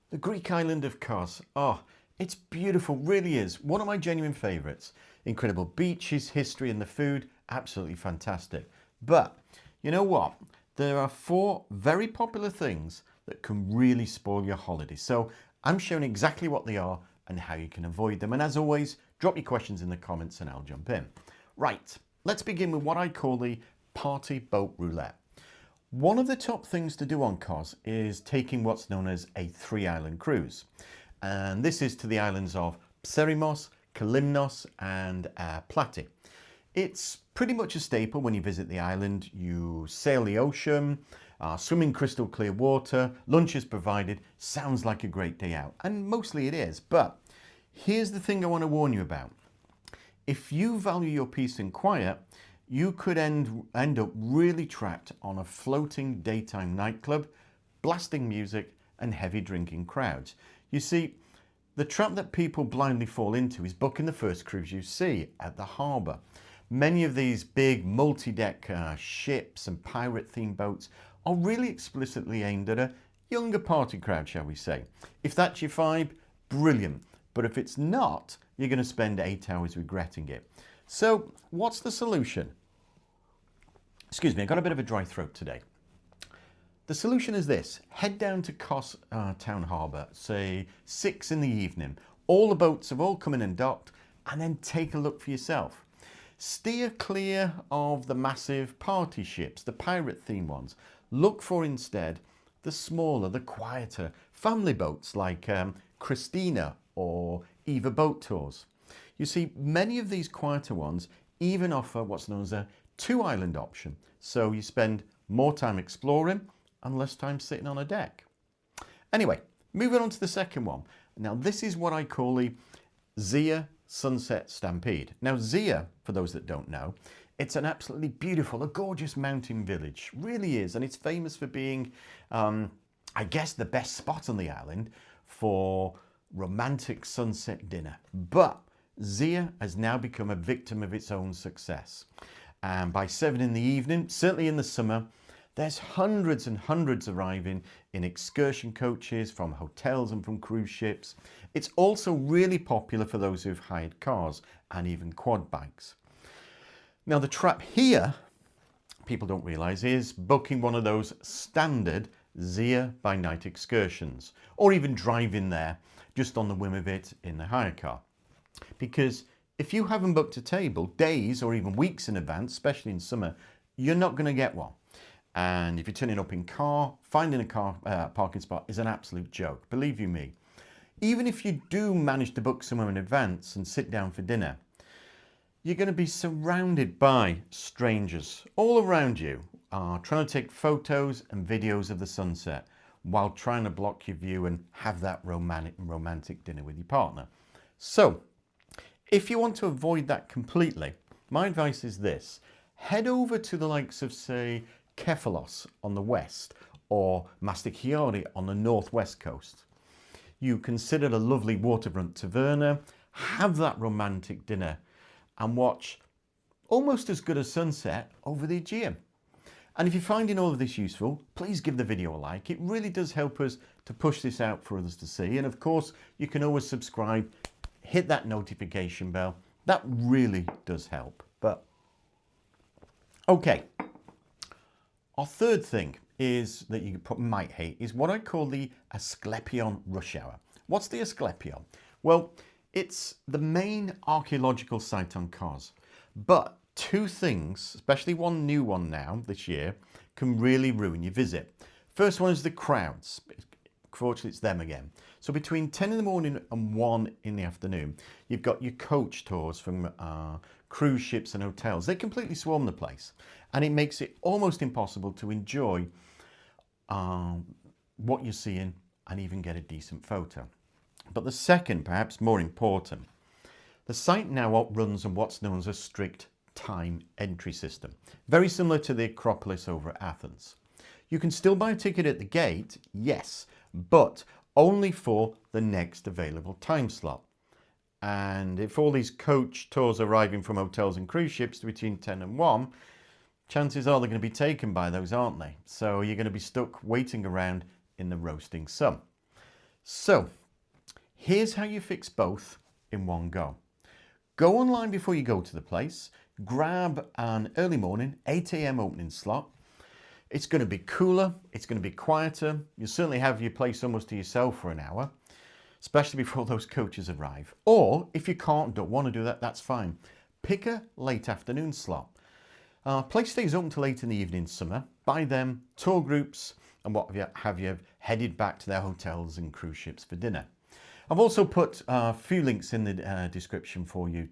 The Greek island of Kos. Oh, it's beautiful, really is. One of my genuine favourites. Incredible beaches, history and the food, absolutely fantastic. But you know what? There are 4 very popular things that can really spoil your holiday. So I'm showing exactly what they are and how you can avoid them. And as always, drop your questions in the comments and I'll jump in. Right, let's begin with what I call the party boat roulette. One of the top things to do on Kos is taking what's known as a 3-island cruise. And this is to the islands of Pserimos, Kalymnos and Plati. It's pretty much a staple when you visit the island. You sail the ocean, swim in crystal clear water, lunch is provided, sounds like a great day out. And mostly it is, but here's the thing I want to warn you about. If you value your peace and quiet, you could end up really trapped on a floating daytime nightclub, blasting music and heavy drinking crowds. You see, the trap that people blindly fall into is booking the first cruise you see at the harbour. Many of these big multi-deck ships and pirate-themed boats are really explicitly aimed at a younger party crowd, shall we say. If that's your vibe, brilliant. But if it's not, you're going to spend 8 hours regretting it. So what's the solution? Excuse me, I got a bit of a dry throat today. The solution is this: head down to Kos Town Harbour, say 6 in the evening. All the boats have all come in and docked, and then take a look for yourself. Steer clear of the massive party ships, the pirate themed ones. Look for instead the smaller, the quieter family boats like Christina or Eva Boat Tours. You see, many of these quieter ones even offer what's known as a 2-island option. So you spend more time exploring and less time sitting on a deck. Anyway, moving on to the second one. Now this is what I call the Zia Sunset Stampede. Now Zia, for those that don't know, it's an absolutely beautiful, a gorgeous mountain village. Really is. And it's famous for being, I guess, the best spot on the island for romantic sunset dinner. But Zia has now become a victim of its own success. And by 7 in the evening, certainly in the summer, there's hundreds and hundreds arriving in excursion coaches from hotels and from cruise ships. It's also really popular for those who've hired cars and even quad bikes. Now the trap here, people don't realise, is booking one of those standard Zia by night excursions, or even driving there just on the whim of it in the hire car. Because if you haven't booked a table days or even weeks in advance, especially in summer, you're not going to get one. And if you're turning up in car, finding a car parking spot is an absolute joke, believe you me. Even if you do manage to book somewhere in advance and sit down for dinner, you're going to be surrounded by strangers all around you, trying to take photos and videos of the sunset while trying to block your view and have that romantic dinner with your partner. So, if you want to avoid that completely, my advice is this: head over to the likes of, say, Kephalos on the west or Mastichiari on the northwest coast. You consider a lovely waterfront taverna, have that romantic dinner and watch almost as good a sunset over the Aegean. And if you're finding all of this useful, please give the video a like. It really does help us to push this out for others to see. And of course, you can always subscribe, hit that notification bell. That really does help. But okay, our third thing is that you might hate is what I call the Asklepion rush hour. What's the Asklepion? Well, it's the main archaeological site on Kos. But 2 things, especially one new one now this year, can really ruin your visit. First one is the crowds. Fortunately, it's them again. So between 10 in the morning and 1 in the afternoon, you've got your coach tours from cruise ships and hotels. They completely swarm the place. And it makes it almost impossible to enjoy what you're seeing and even get a decent photo. But the second, perhaps more important, the site now runs on what's known as a strict time entry system. Very similar to the Acropolis over at Athens. You can still buy a ticket at the gate, yes, but only for the next available time slot. And if all these coach tours are arriving from hotels and cruise ships between 10 and 1, chances are they're going to be taken by those, aren't they? So you're going to be stuck waiting around in the roasting sun. So here's how you fix both in one go. Go online before you go to the place, grab an early morning 8 a.m. opening slot. It's going to be cooler, it's going to be quieter. You'll certainly have your place almost to yourself for an hour, especially before those coaches arrive. Or if you don't want to do that, that's fine. Pick a late afternoon slot. Place stays open till late in the evening in summer. By then, tour groups and what have you headed back to their hotels and cruise ships for dinner. I've also put a few links in the description for you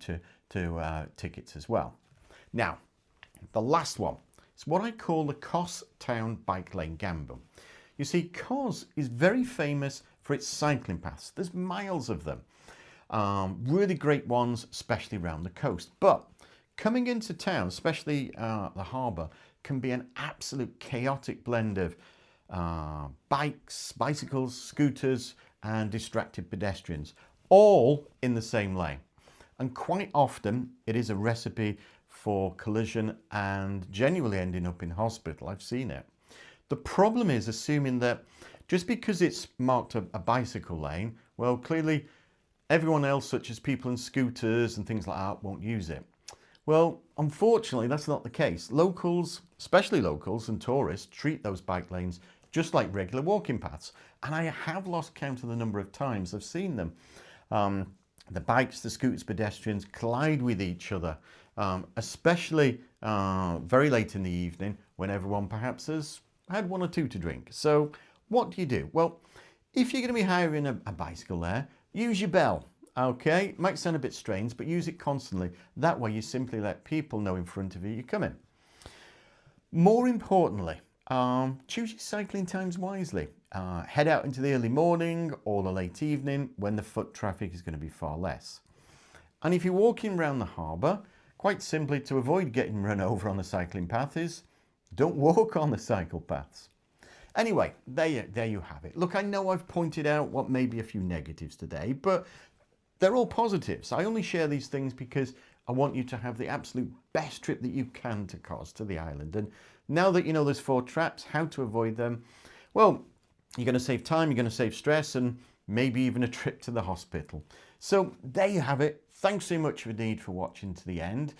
to tickets as well. Now, the last one is what I call the Kos Town bike lane gamble. You see, Kos is very famous for its cycling paths. There's miles of them. Really great ones, especially around the coast. But coming into town, especially the harbour, can be an absolute chaotic blend of bikes, bicycles, scooters, and distracted pedestrians, all in the same lane. And quite often, it is a recipe for collision and genuinely ending up in hospital. I've seen it. The problem is assuming that just because it's marked a bicycle lane, well, clearly everyone else, such as people in scooters and things like that, won't use it. Well, unfortunately, that's not the case. Locals, especially locals and tourists, treat those bike lanes just like regular walking paths. And I have lost count of the number of times I've seen them. The bikes, the scooters, pedestrians collide with each other, especially very late in the evening when everyone perhaps has had one or two to drink. So what do? Well, if you're going to be hiring a bicycle there, use your bell. Okay, it might sound a bit strange, but use it constantly. That way you simply let people know in front of you you're coming. More importantly, choose your cycling times wisely. Head out into the early morning or the late evening when the foot traffic is going to be far less. And if you're walking around the harbour, quite simply to avoid getting run over on the cycling path is don't walk on the cycle paths. Anyway, there you have it. Look, I know I've pointed out what may be a few negatives today, but they're all positives. I only share these things because I want you to have the absolute best trip that you can to Kos, to the island. And now that you know there's 4 traps, how to avoid them, well, you're going to save time, you're going to save stress, and maybe even a trip to the hospital. So there you have it. Thanks so much indeed for watching to the end.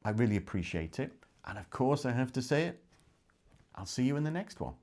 I really appreciate it. And of course, I have to say it, I'll see you in the next one.